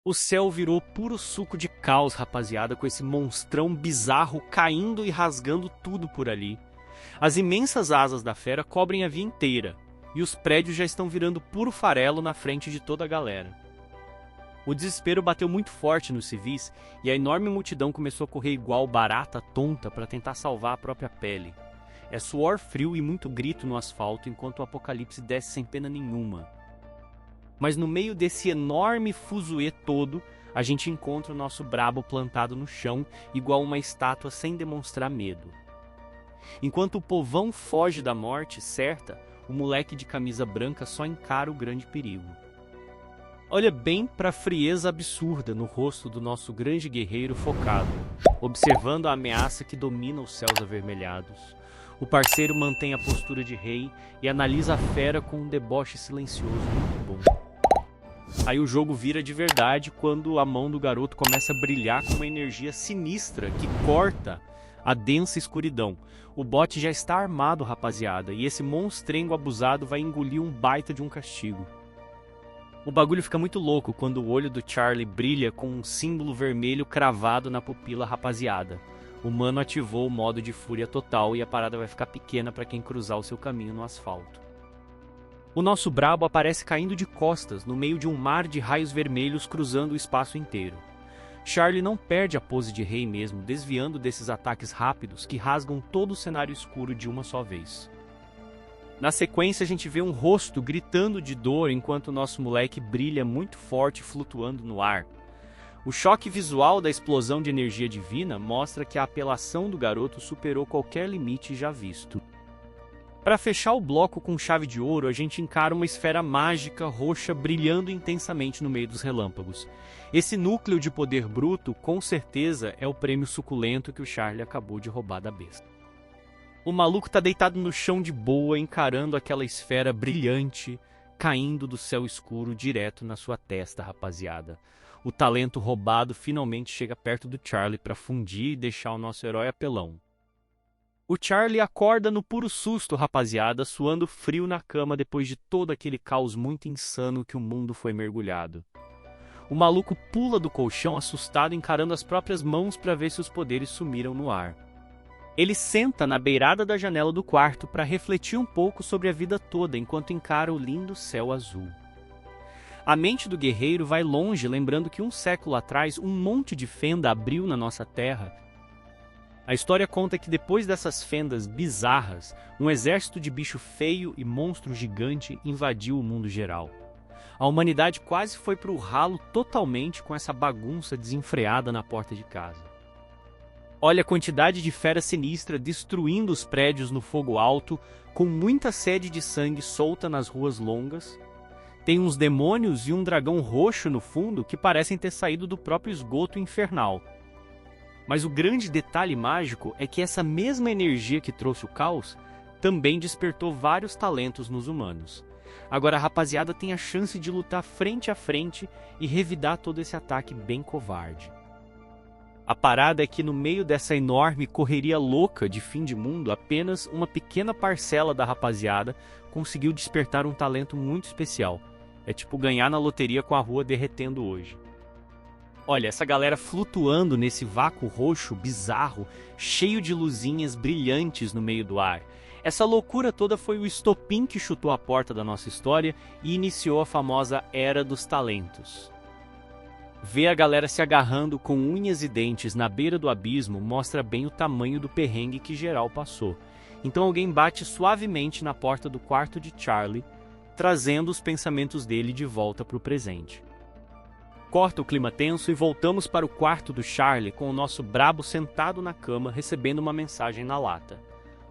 O céu virou puro suco de caos, rapaziada, com esse monstrão bizarro caindo e rasgando tudo por ali. As imensas asas da fera cobrem a via inteira, e os prédios já estão virando puro farelo na frente de toda a galera. O desespero bateu muito forte nos civis, e a enorme multidão começou a correr igual barata tonta para tentar salvar a própria pele. É suor frio e muito grito no asfalto enquanto o apocalipse desce sem pena nenhuma. Mas no meio desse enorme fuzuê todo, a gente encontra o nosso brabo plantado no chão, igual uma estátua sem demonstrar medo. Enquanto o povão foge da morte certa, o moleque de camisa branca só encara o grande perigo. Olha bem para a frieza absurda no rosto do nosso grande guerreiro focado, observando a ameaça que domina os céus avermelhados. O parceiro mantém a postura de rei e analisa a fera com um deboche silencioso muito bom. Aí o jogo vira de verdade quando a mão do garoto começa a brilhar com uma energia sinistra que corta a densa escuridão. O bot já está armado, rapaziada, e esse monstrengo abusado vai engolir um baita de um castigo. O bagulho fica muito louco quando o olho do Charlie brilha com um símbolo vermelho cravado na pupila, rapaziada. O mano ativou o modo de fúria total e a parada vai ficar pequena para quem cruzar o seu caminho no asfalto. O nosso brabo aparece caindo de costas no meio de um mar de raios vermelhos cruzando o espaço inteiro. Charlie não perde a pose de rei mesmo, desviando desses ataques rápidos que rasgam todo o cenário escuro de uma só vez. Na sequência, a gente vê um rosto gritando de dor enquanto o nosso moleque brilha muito forte flutuando no ar. O choque visual da explosão de energia divina mostra que a apelação do garoto superou qualquer limite já visto. Para fechar o bloco com chave de ouro, a gente encara uma esfera mágica roxa brilhando intensamente no meio dos relâmpagos. Esse núcleo de poder bruto, com certeza, é o prêmio suculento que o Charlie acabou de roubar da besta. O maluco tá deitado no chão de boa, encarando aquela esfera brilhante, caindo do céu escuro direto na sua testa, rapaziada. O talento roubado finalmente chega perto do Charlie para fundir e deixar o nosso herói apelão. O Charlie acorda no puro susto, rapaziada, suando frio na cama depois de todo aquele caos muito insano que o mundo foi mergulhado. O maluco pula do colchão assustado, encarando as próprias mãos para ver se os poderes sumiram no ar. Ele senta na beirada da janela do quarto para refletir um pouco sobre a vida toda enquanto encara o lindo céu azul. A mente do guerreiro vai longe, lembrando que um século atrás um monte de fenda abriu na nossa terra. A história conta que depois dessas fendas bizarras, um exército de bicho feio e monstro gigante invadiu o mundo geral. A humanidade quase foi pro ralo totalmente com essa bagunça desenfreada na porta de casa. Olha a quantidade de fera sinistra destruindo os prédios no fogo alto, com muita sede de sangue solta nas ruas longas. Tem uns demônios e um dragão roxo no fundo que parecem ter saído do próprio esgoto infernal. Mas o grande detalhe mágico é que essa mesma energia que trouxe o caos também despertou vários talentos nos humanos. Agora a rapaziada tem a chance de lutar frente a frente e revidar todo esse ataque bem covarde. A parada é que no meio dessa enorme correria louca de fim de mundo, apenas uma pequena parcela da rapaziada conseguiu despertar um talento muito especial. É tipo ganhar na loteria com a rua derretendo hoje. Olha, essa galera flutuando nesse vácuo roxo bizarro, cheio de luzinhas brilhantes no meio do ar. Essa loucura toda foi o estopim que chutou a porta da nossa história e iniciou a famosa Era dos Talentos. Ver a galera se agarrando com unhas e dentes na beira do abismo mostra bem o tamanho do perrengue que geral passou. Então alguém bate suavemente na porta do quarto de Charlie, trazendo os pensamentos dele de volta para o presente. Corta o clima tenso e voltamos para o quarto do Charlie com o nosso brabo sentado na cama recebendo uma mensagem na lata.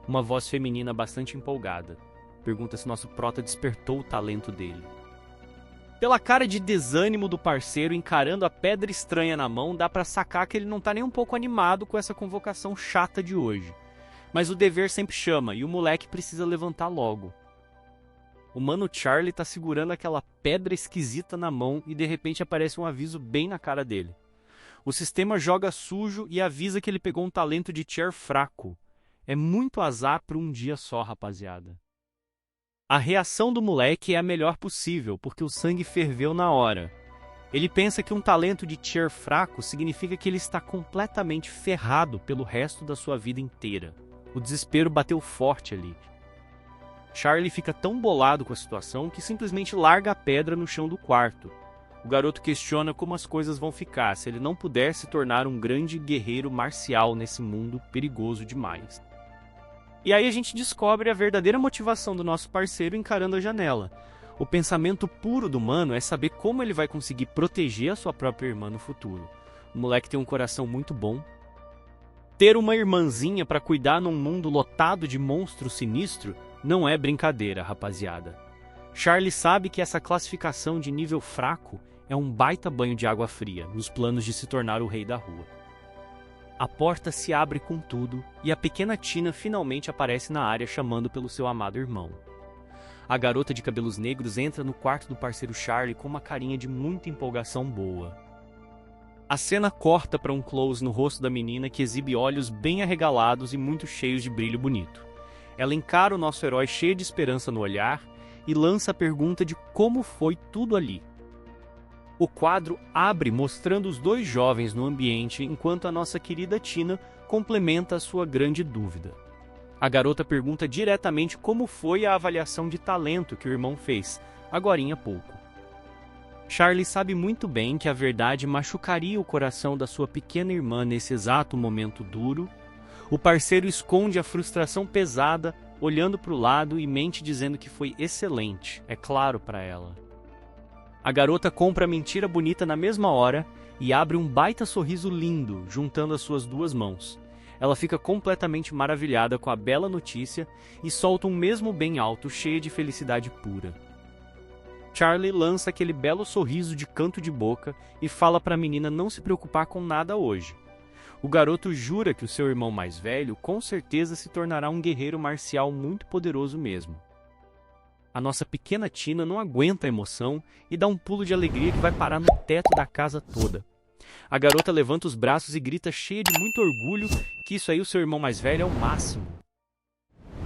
Uma voz feminina bastante empolgada. Pergunta se nosso prota despertou o talento dele. Pela cara de desânimo do parceiro encarando a pedra estranha na mão, dá pra sacar que ele não tá nem um pouco animado com essa convocação chata de hoje. Mas o dever sempre chama e o moleque precisa levantar logo. O mano Charlie tá segurando aquela pedra esquisita na mão e de repente aparece um aviso bem na cara dele. O sistema joga sujo e avisa que ele pegou um talento de tier fraco. É muito azar pra um dia só, rapaziada. A reação do moleque é a melhor possível, porque o sangue ferveu na hora. Ele pensa que um talento de Tyr fraco significa que ele está completamente ferrado pelo resto da sua vida inteira. O desespero bateu forte ali. Charlie fica tão bolado com a situação que simplesmente larga a pedra no chão do quarto. O garoto questiona como as coisas vão ficar se ele não puder se tornar um grande guerreiro marcial nesse mundo perigoso demais. E aí a gente descobre a verdadeira motivação do nosso parceiro encarando a janela. O pensamento puro do mano é saber como ele vai conseguir proteger a sua própria irmã no futuro. O moleque tem um coração muito bom. Ter uma irmãzinha para cuidar num mundo lotado de monstros sinistros não é brincadeira, rapaziada. Charlie sabe que essa classificação de nível fraco é um baita banho de água fria nos planos de se tornar o rei da rua. A porta se abre com tudo e a pequena Tina finalmente aparece na área chamando pelo seu amado irmão. A garota de cabelos negros entra no quarto do parceiro Charlie com uma carinha de muita empolgação boa. A cena corta para um close no rosto da menina que exibe olhos bem arregalados e muito cheios de brilho bonito. Ela encara o nosso herói cheia de esperança no olhar e lança a pergunta de como foi tudo ali. O quadro abre mostrando os dois jovens no ambiente enquanto a nossa querida Tina complementa a sua grande dúvida. A garota pergunta diretamente como foi a avaliação de talento que o irmão fez, agorinha há pouco. Charlie sabe muito bem que a verdade machucaria o coração da sua pequena irmã nesse exato momento duro. O parceiro esconde a frustração pesada, olhando para o lado e mente dizendo que foi excelente, é claro para ela. A garota compra a mentira bonita na mesma hora e abre um baita sorriso lindo, juntando as suas duas mãos. Ela fica completamente maravilhada com a bela notícia e solta um mesmo bem alto, cheia de felicidade pura. Charlie lança aquele belo sorriso de canto de boca e fala para a menina não se preocupar com nada hoje. O garoto jura que o seu irmão mais velho com certeza se tornará um guerreiro marcial muito poderoso mesmo. A nossa pequena Tina não aguenta a emoção e dá um pulo de alegria que vai parar no teto da casa toda. A garota levanta os braços e grita cheia de muito orgulho que isso aí o seu irmão mais velho é o máximo.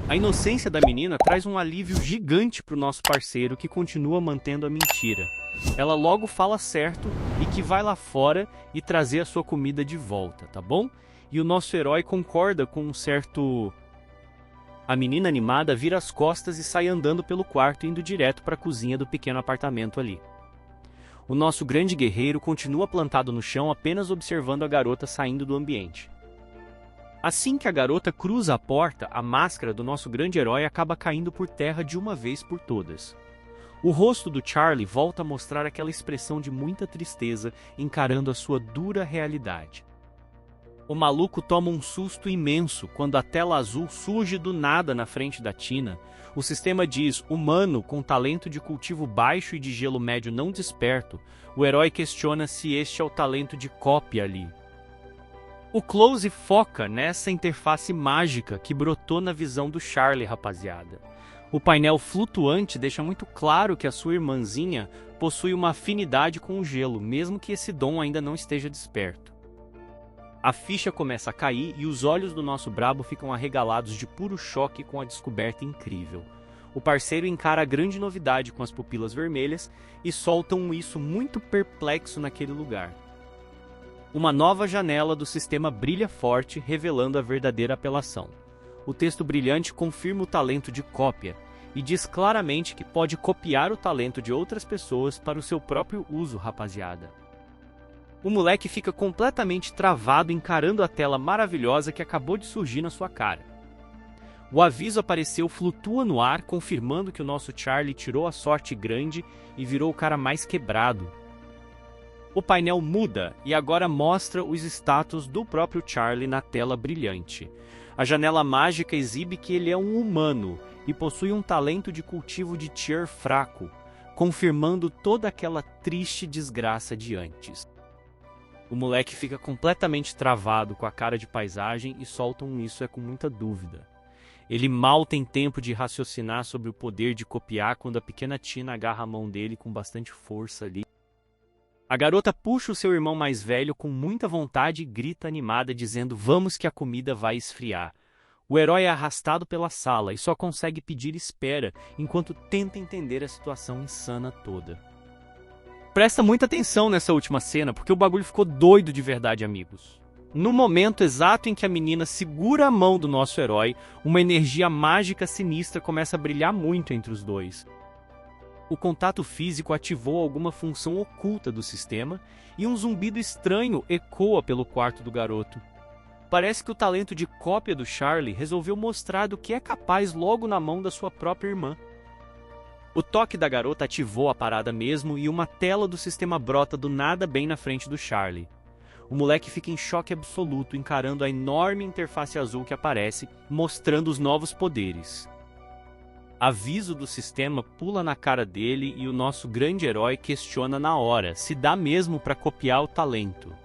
A inocência da menina traz um alívio gigante para o nosso parceiro que continua mantendo a mentira. Ela logo fala certo e que vai lá fora e trazer a sua comida de volta, tá bom? E o nosso herói concorda com um certo... A menina animada vira as costas e sai andando pelo quarto indo direto para a cozinha do pequeno apartamento ali. O nosso grande guerreiro continua plantado no chão apenas observando a garota saindo do ambiente. Assim que a garota cruza a porta, a máscara do nosso grande herói acaba caindo por terra de uma vez por todas. O rosto do Charlie volta a mostrar aquela expressão de muita tristeza, encarando a sua dura realidade. O maluco toma um susto imenso quando a tela azul surge do nada na frente da Tina. O sistema diz, humano com talento de cultivo baixo e de gelo médio não desperto. O herói questiona se este é o talento de cópia ali. O close foca nessa interface mágica que brotou na visão do Charlie, rapaziada. O painel flutuante deixa muito claro que a sua irmãzinha possui uma afinidade com o gelo, mesmo que esse dom ainda não esteja desperto. A ficha começa a cair e os olhos do nosso brabo ficam arregalados de puro choque com a descoberta incrível. O parceiro encara a grande novidade com as pupilas vermelhas e solta um isso muito perplexo naquele lugar. Uma nova janela do sistema brilha forte, revelando a verdadeira apelação. O texto brilhante confirma o talento de cópia e diz claramente que pode copiar o talento de outras pessoas para o seu próprio uso, rapaziada. O moleque fica completamente travado encarando a tela maravilhosa que acabou de surgir na sua cara. O aviso apareceu, flutua no ar, confirmando que o nosso Charlie tirou a sorte grande e virou o cara mais quebrado. O painel muda e agora mostra os status do próprio Charlie na tela brilhante. A janela mágica exibe que ele é um humano e possui um talento de cultivo de Tyr fraco, confirmando toda aquela triste desgraça de antes. O moleque fica completamente travado com a cara de paisagem e solta um isso é com muita dúvida. Ele mal tem tempo de raciocinar sobre o poder de copiar quando a pequena Tina agarra a mão dele com bastante força ali. A garota puxa o seu irmão mais velho com muita vontade e grita animada dizendo vamos que a comida vai esfriar. O herói é arrastado pela sala e só consegue pedir espera enquanto tenta entender a situação insana toda. Presta muita atenção nessa última cena, porque o bagulho ficou doido de verdade, amigos. No momento exato em que a menina segura a mão do nosso herói, uma energia mágica sinistra começa a brilhar muito entre os dois. O contato físico ativou alguma função oculta do sistema e um zumbido estranho ecoa pelo quarto do garoto. Parece que o talento de cópia do Charlie resolveu mostrar do que é capaz logo na mão da sua própria irmã. O toque da garota ativou a parada mesmo e uma tela do sistema brota do nada bem na frente do Charlie. O moleque fica em choque absoluto, encarando a enorme interface azul que aparece, mostrando os novos poderes. Aviso do sistema pula na cara dele e o nosso grande herói questiona na hora se dá mesmo para copiar o talento.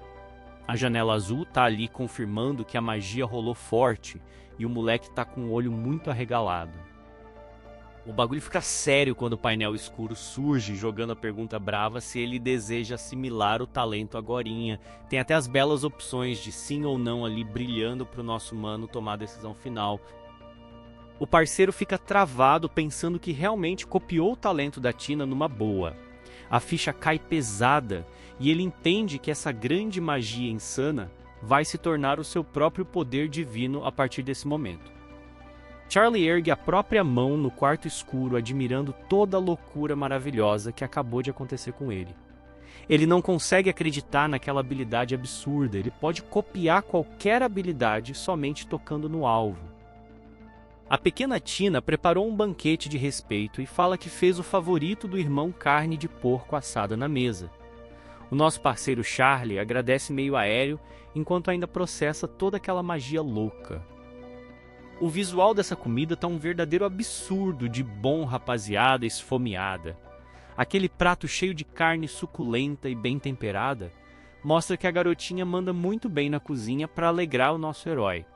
A janela azul tá ali confirmando que a magia rolou forte e o moleque tá com o olho muito arregalado. O bagulho fica sério quando o painel escuro surge jogando a pergunta brava se ele deseja assimilar o talento agorinha. Tem até as belas opções de sim ou não ali brilhando pro nosso mano tomar a decisão final. O parceiro fica travado pensando que realmente copiou o talento da Tina numa boa. A ficha cai pesada e ele entende que essa grande magia insana vai se tornar o seu próprio poder divino a partir desse momento. Charlie ergue a própria mão no quarto escuro, admirando toda a loucura maravilhosa que acabou de acontecer com ele. Ele não consegue acreditar naquela habilidade absurda, ele pode copiar qualquer habilidade somente tocando no alvo. A pequena Tina preparou um banquete de respeito e fala que fez o favorito do irmão carne de porco assada na mesa. O nosso parceiro Charlie agradece meio aéreo, enquanto ainda processa toda aquela magia louca. O visual dessa comida tá um verdadeiro absurdo de bom, rapaziada esfomeada. Aquele prato cheio de carne suculenta e bem temperada mostra que a garotinha manda muito bem na cozinha para alegrar o nosso herói.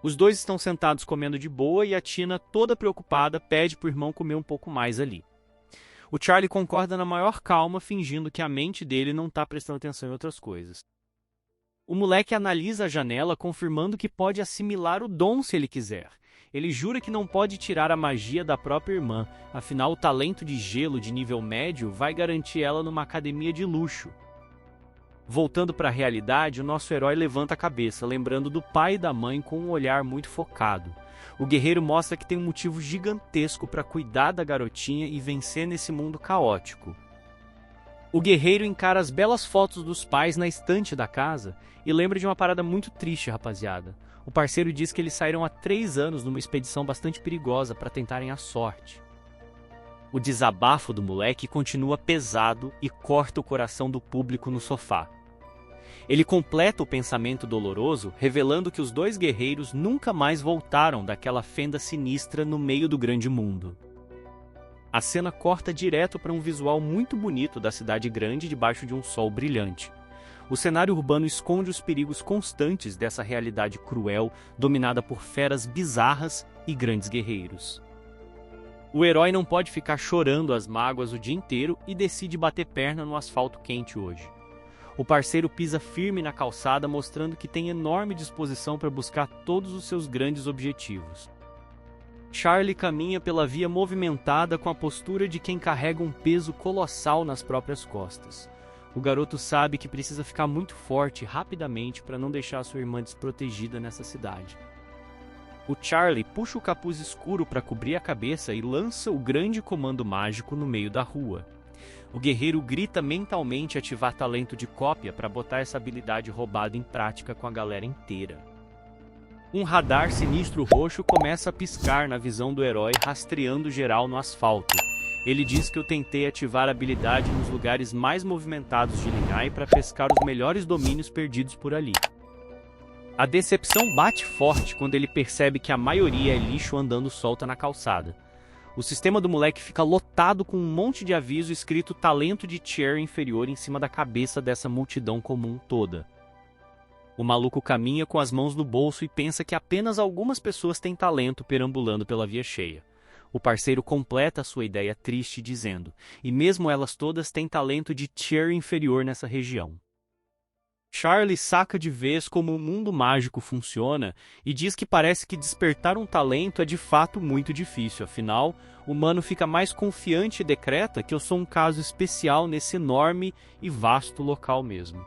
Os dois estão sentados comendo de boa e a Tina, toda preocupada, pede pro irmão comer um pouco mais ali. O Charlie concorda na maior calma, fingindo que a mente dele não tá prestando atenção em outras coisas. O moleque analisa a janela, confirmando que pode assimilar o dom se ele quiser. Ele jura que não pode tirar a magia da própria irmã, afinal o talento de gelo de nível médio vai garantir ela numa academia de luxo. Voltando para a realidade, o nosso herói levanta a cabeça, lembrando do pai e da mãe com um olhar muito focado. O guerreiro mostra que tem um motivo gigantesco para cuidar da garotinha e vencer nesse mundo caótico. O guerreiro encara as belas fotos dos pais na estante da casa e lembra de uma parada muito triste, rapaziada. O parceiro diz que eles saíram há 3 anos numa expedição bastante perigosa para tentarem a sorte. O desabafo do moleque continua pesado e corta o coração do público no sofá. Ele completa o pensamento doloroso, revelando que os dois guerreiros nunca mais voltaram daquela fenda sinistra no meio do grande mundo. A cena corta direto para um visual muito bonito da cidade grande debaixo de um sol brilhante. O cenário urbano esconde os perigos constantes dessa realidade cruel, dominada por feras bizarras e grandes guerreiros. O herói não pode ficar chorando as mágoas o dia inteiro e decide bater perna no asfalto quente hoje. O parceiro pisa firme na calçada, mostrando que tem enorme disposição para buscar todos os seus grandes objetivos. Charlie caminha pela via movimentada com a postura de quem carrega um peso colossal nas próprias costas. O garoto sabe que precisa ficar muito forte rapidamente para não deixar sua irmã desprotegida nessa cidade. O Charlie puxa o capuz escuro para cobrir a cabeça e lança o grande comando mágico no meio da rua. O guerreiro grita mentalmente ativar talento de cópia para botar essa habilidade roubada em prática com a galera inteira. Um radar sinistro roxo começa a piscar na visão do herói, rastreando geral no asfalto. Ele diz que eu tentei ativar a habilidade nos lugares mais movimentados de Linhai para pescar os melhores domínios perdidos por ali. A decepção bate forte quando ele percebe que a maioria é lixo andando solta na calçada. O sistema do moleque fica lotado com um monte de aviso escrito talento de tier inferior em cima da cabeça dessa multidão comum toda. O maluco caminha com as mãos no bolso e pensa que apenas algumas pessoas têm talento perambulando pela via cheia. O parceiro completa a sua ideia triste dizendo, e mesmo elas todas têm talento de tier inferior nessa região. Charlie saca de vez como o mundo mágico funciona e diz que parece que despertar um talento é de fato muito difícil, afinal, o humano fica mais confiante e decreta que eu sou um caso especial nesse enorme e vasto local mesmo.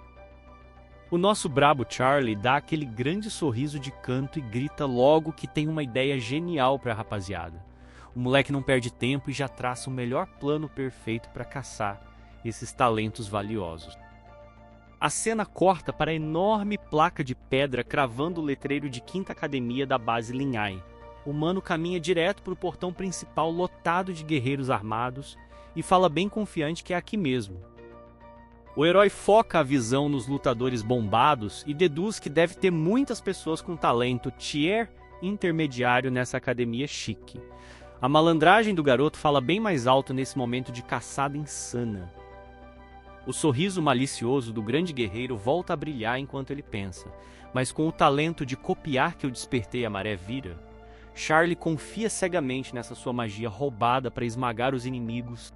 O nosso brabo Charlie dá aquele grande sorriso de canto e grita logo que tem uma ideia genial para a rapaziada. O moleque não perde tempo e já traça o melhor plano perfeito para caçar esses talentos valiosos. A cena corta para a enorme placa de pedra cravando o letreiro de quinta academia da base Linhai. O mano caminha direto para o portão principal lotado de guerreiros armados e fala bem confiante que é aqui mesmo. O herói foca a visão nos lutadores bombados e deduz que deve ter muitas pessoas com talento tier intermediário nessa academia chique. A malandragem do garoto fala bem mais alto nesse momento de caçada insana. O sorriso malicioso do grande guerreiro volta a brilhar enquanto ele pensa, mas com o talento de copiar que eu despertei a maré vira, Charlie confia cegamente nessa sua magia roubada para esmagar os inimigos.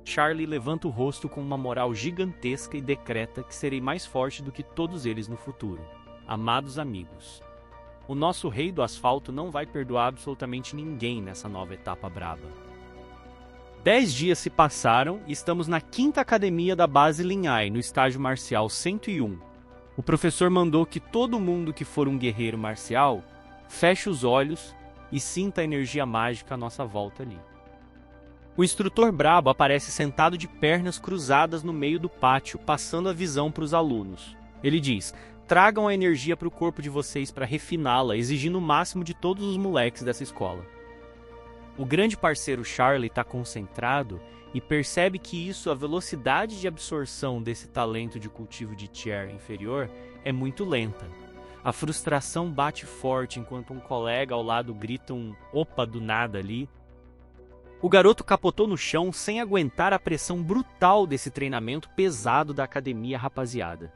Charlie levanta o rosto com uma moral gigantesca e decreta que serei mais forte do que todos eles no futuro. Amados amigos, o nosso rei do asfalto não vai perdoar absolutamente ninguém nessa nova etapa braba. 10 dias se passaram e estamos na quinta academia da base Linhai, no estágio marcial 101. O professor mandou que todo mundo que for um guerreiro marcial feche os olhos e sinta a energia mágica à nossa volta ali. O instrutor brabo aparece sentado de pernas cruzadas no meio do pátio, passando a visão para os alunos. Ele diz: tragam a energia para o corpo de vocês para refiná-la, exigindo o máximo de todos os moleques dessa escola. O grande parceiro Charlie está concentrado e percebe que a velocidade de absorção desse talento de cultivo de tier inferior é muito lenta. A frustração bate forte enquanto um colega ao lado grita um "opa" do nada ali. O garoto capotou no chão sem aguentar a pressão brutal desse treinamento pesado da academia rapaziada.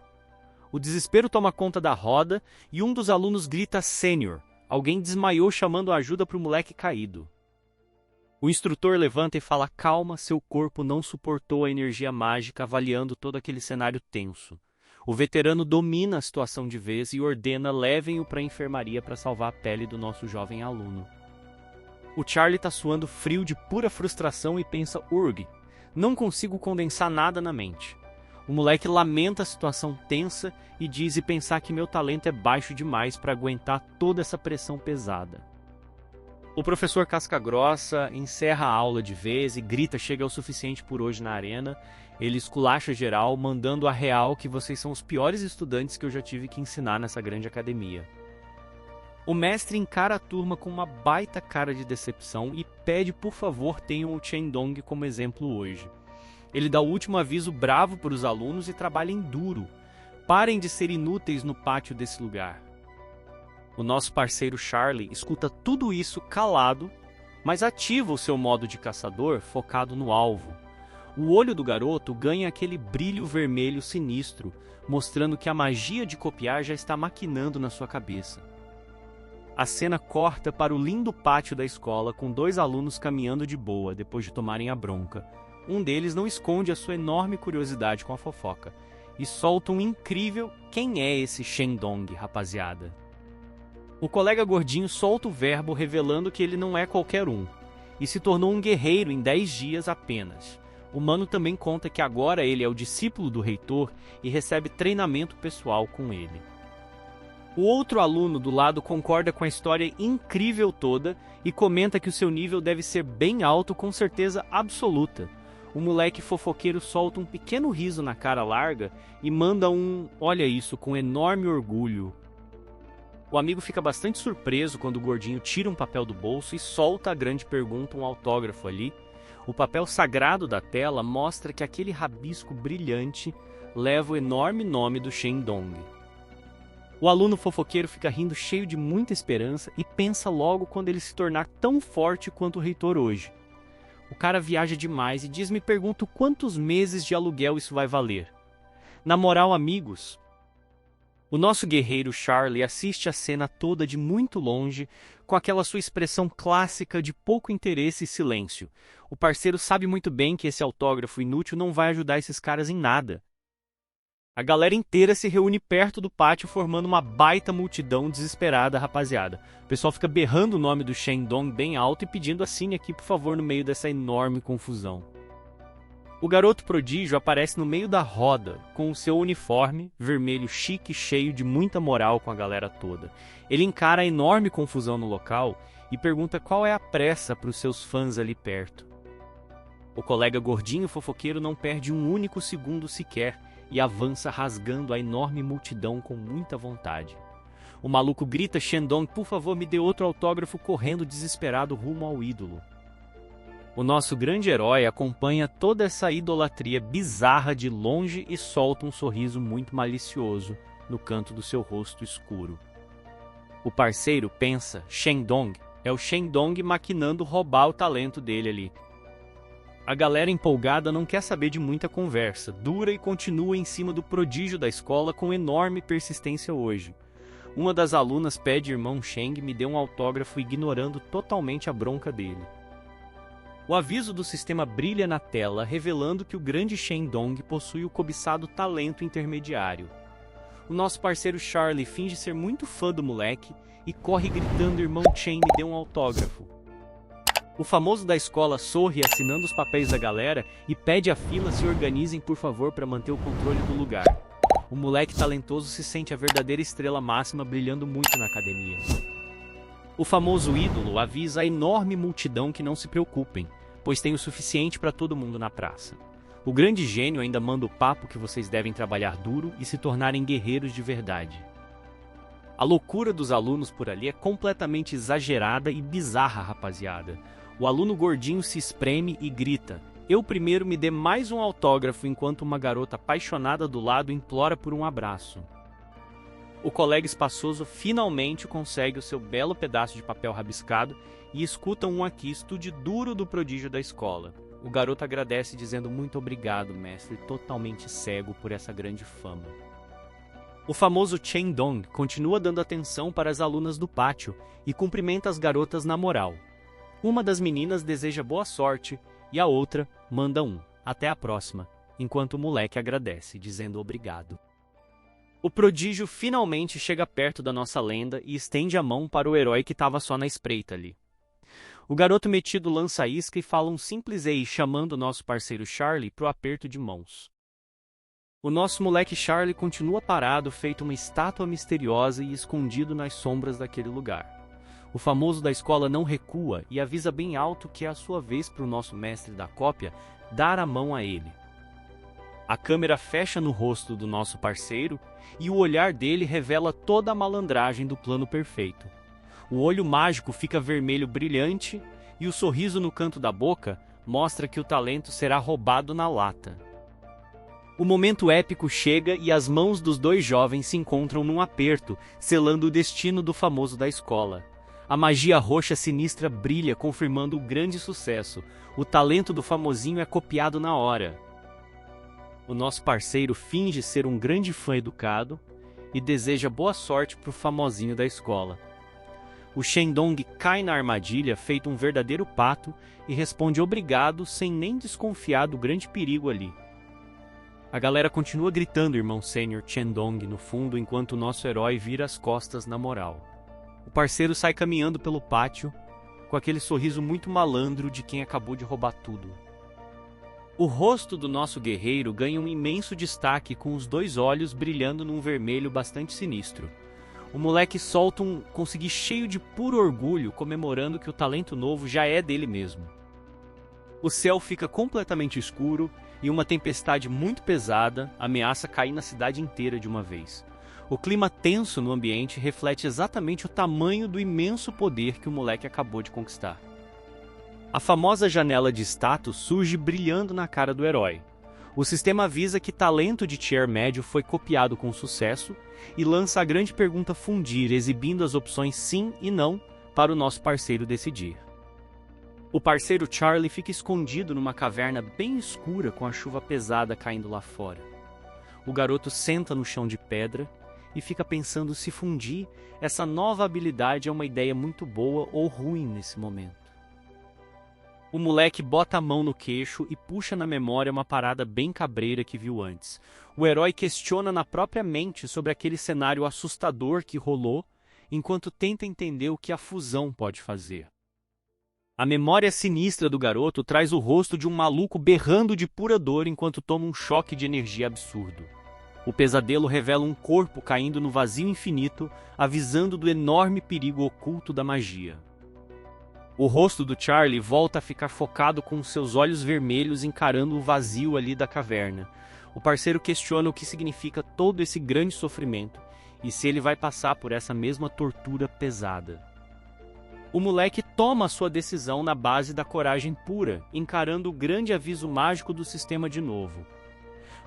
O desespero toma conta da roda e um dos alunos grita "Sênior". Alguém desmaiou chamando ajuda para o moleque caído. O instrutor levanta e fala: calma, seu corpo não suportou a energia mágica, avaliando todo aquele cenário tenso. O veterano domina a situação de vez e ordena: levem-o para a enfermaria para salvar a pele do nosso jovem aluno. O Charlie tá suando frio de pura frustração e pensa: urg, não consigo condensar nada na mente. O moleque lamenta a situação tensa e diz pensar que meu talento é baixo demais para aguentar toda essa pressão pesada. O professor casca-grossa encerra a aula de vez e grita: chega o suficiente por hoje na arena. Ele esculacha geral, mandando a real que vocês são os piores estudantes que eu já tive que ensinar nessa grande academia. O mestre encara a turma com uma baita cara de decepção e pede por favor tenham o Shendong como exemplo hoje. Ele dá o último aviso bravo para os alunos e trabalhem duro. Parem de ser inúteis no pátio desse lugar. O nosso parceiro Charlie escuta tudo isso calado, mas ativa o seu modo de caçador focado no alvo. O olho do garoto ganha aquele brilho vermelho sinistro, mostrando que a magia de copiar já está maquinando na sua cabeça. A cena corta para o lindo pátio da escola com 2 alunos caminhando de boa depois de tomarem a bronca. Um deles não esconde a sua enorme curiosidade com a fofoca e solta um incrível "quem é esse Shendong, rapaziada?". O colega gordinho solta o verbo revelando que ele não é qualquer um, e se tornou um guerreiro em 10 dias apenas. O mano também conta que agora ele é o discípulo do reitor e recebe treinamento pessoal com ele. O outro aluno do lado concorda com a história incrível toda e comenta que o seu nível deve ser bem alto com certeza absoluta. O moleque fofoqueiro solta um pequeno riso na cara larga e manda um "olha isso" com enorme orgulho. O amigo fica bastante surpreso quando o gordinho tira um papel do bolso e solta a grande pergunta, um autógrafo ali. O papel sagrado da tela mostra que aquele rabisco brilhante leva o enorme nome do Shendong. O aluno fofoqueiro fica rindo cheio de muita esperança e pensa logo quando ele se tornar tão forte quanto o reitor hoje. O cara viaja demais e me pergunta quantos meses de aluguel isso vai valer. Na moral, amigos, o nosso guerreiro Charlie assiste a cena toda de muito longe, com aquela sua expressão clássica de pouco interesse e silêncio. O parceiro sabe muito bem que esse autógrafo inútil não vai ajudar esses caras em nada. A galera inteira se reúne perto do pátio, formando uma baita multidão desesperada, rapaziada. O pessoal fica berrando o nome do Shendong bem alto e pedindo assine aqui, por favor, no meio dessa enorme confusão. O garoto prodígio aparece no meio da roda, com o seu uniforme vermelho chique, cheio de muita moral com a galera toda. Ele encara a enorme confusão no local e pergunta qual é a pressa para os seus fãs ali perto. O colega gordinho fofoqueiro não perde um único segundo sequer e avança rasgando a enorme multidão com muita vontade. O maluco grita: Shendong, por favor, me dê outro autógrafo, correndo desesperado rumo ao ídolo. O nosso grande herói acompanha toda essa idolatria bizarra de longe e solta um sorriso muito malicioso no canto do seu rosto escuro. O parceiro pensa: Shendong, é o Shendong maquinando roubar o talento dele ali. A galera empolgada não quer saber de muita conversa, dura e continua em cima do prodígio da escola com enorme persistência hoje. Uma das alunas pede irmão Sheng me dê um autógrafo, ignorando totalmente a bronca dele. O aviso do sistema brilha na tela, revelando que o grande Shendong possui o cobiçado talento intermediário. O nosso parceiro Charlie finge ser muito fã do moleque e corre gritando: irmão Chen, me dê um autógrafo. O famoso da escola sorri assinando os papéis da galera e pede à fila se organizem por favor para manter o controle do lugar. O moleque talentoso se sente a verdadeira estrela máxima, brilhando muito na academia. O famoso ídolo avisa a enorme multidão que não se preocupem, pois tem o suficiente para todo mundo na praça. O grande gênio ainda manda o papo que vocês devem trabalhar duro e se tornarem guerreiros de verdade. A loucura dos alunos por ali é completamente exagerada e bizarra, rapaziada. O aluno gordinho se espreme e grita: eu primeiro, me dê mais um autógrafo, enquanto uma garota apaixonada do lado implora por um abraço. O colega espaçoso finalmente consegue o seu belo pedaço de papel rabiscado e escuta um aqui estude duro do prodígio da escola. O garoto agradece dizendo: muito obrigado, mestre, totalmente cego por essa grande fama. O famoso Shendong continua dando atenção para as alunas do pátio e cumprimenta as garotas na moral. Uma das meninas deseja boa sorte e a outra manda um até a próxima, enquanto o moleque agradece, dizendo obrigado. O prodígio finalmente chega perto da nossa lenda e estende a mão para o herói que estava só na espreita ali. O garoto metido lança a isca e fala um simples ei, chamando o nosso parceiro Charlie para o aperto de mãos. O nosso moleque Charlie continua parado, feito uma estátua misteriosa e escondido nas sombras daquele lugar. O famoso da escola não recua e avisa bem alto que é a sua vez para o nosso mestre da cópia dar a mão a ele. A câmera fecha no rosto do nosso parceiro e o olhar dele revela toda a malandragem do plano perfeito. O olho mágico fica vermelho brilhante e o sorriso no canto da boca mostra que o talento será roubado na lata. O momento épico chega e as mãos dos dois jovens se encontram num aperto, selando o destino do famoso da escola. A magia roxa sinistra brilha, confirmando o grande sucesso. O talento do famosinho é copiado na hora. O nosso parceiro finge ser um grande fã educado e deseja boa sorte para o famosinho da escola. O Shendong cai na armadilha, feito um verdadeiro pato, e responde obrigado sem nem desconfiar do grande perigo ali. A galera continua gritando irmão sênior Shendong no fundo, enquanto o nosso herói vira as costas na moral. O parceiro sai caminhando pelo pátio, com aquele sorriso muito malandro de quem acabou de roubar tudo. O rosto do nosso guerreiro ganha um imenso destaque, com os dois olhos brilhando num vermelho bastante sinistro. O moleque solta um consegui cheio de puro orgulho, comemorando que o talento novo já é dele mesmo. O céu fica completamente escuro e uma tempestade muito pesada ameaça cair na cidade inteira de uma vez. O clima tenso no ambiente reflete exatamente o tamanho do imenso poder que o moleque acabou de conquistar. A famosa janela de status surge brilhando na cara do herói. O sistema avisa que talento de tier médio foi copiado com sucesso e lança a grande pergunta fundir, exibindo as opções sim e não para o nosso parceiro decidir. O parceiro Charlie fica escondido numa caverna bem escura com a chuva pesada caindo lá fora. O garoto senta no chão de pedra e fica pensando se fundir essa nova habilidade é uma ideia muito boa ou ruim nesse momento. O moleque bota a mão no queixo e puxa na memória uma parada bem cabreira que viu antes. O herói questiona na própria mente sobre aquele cenário assustador que rolou, enquanto tenta entender o que a fusão pode fazer. A memória sinistra do garoto traz o rosto de um maluco berrando de pura dor enquanto toma um choque de energia absurdo. O pesadelo revela um corpo caindo no vazio infinito, avisando do enorme perigo oculto da magia. O rosto do Charlie volta a ficar focado com seus olhos vermelhos encarando o vazio ali da caverna. O parceiro questiona o que significa todo esse grande sofrimento e se ele vai passar por essa mesma tortura pesada. O moleque toma a sua decisão na base da coragem pura, encarando o grande aviso mágico do sistema de novo.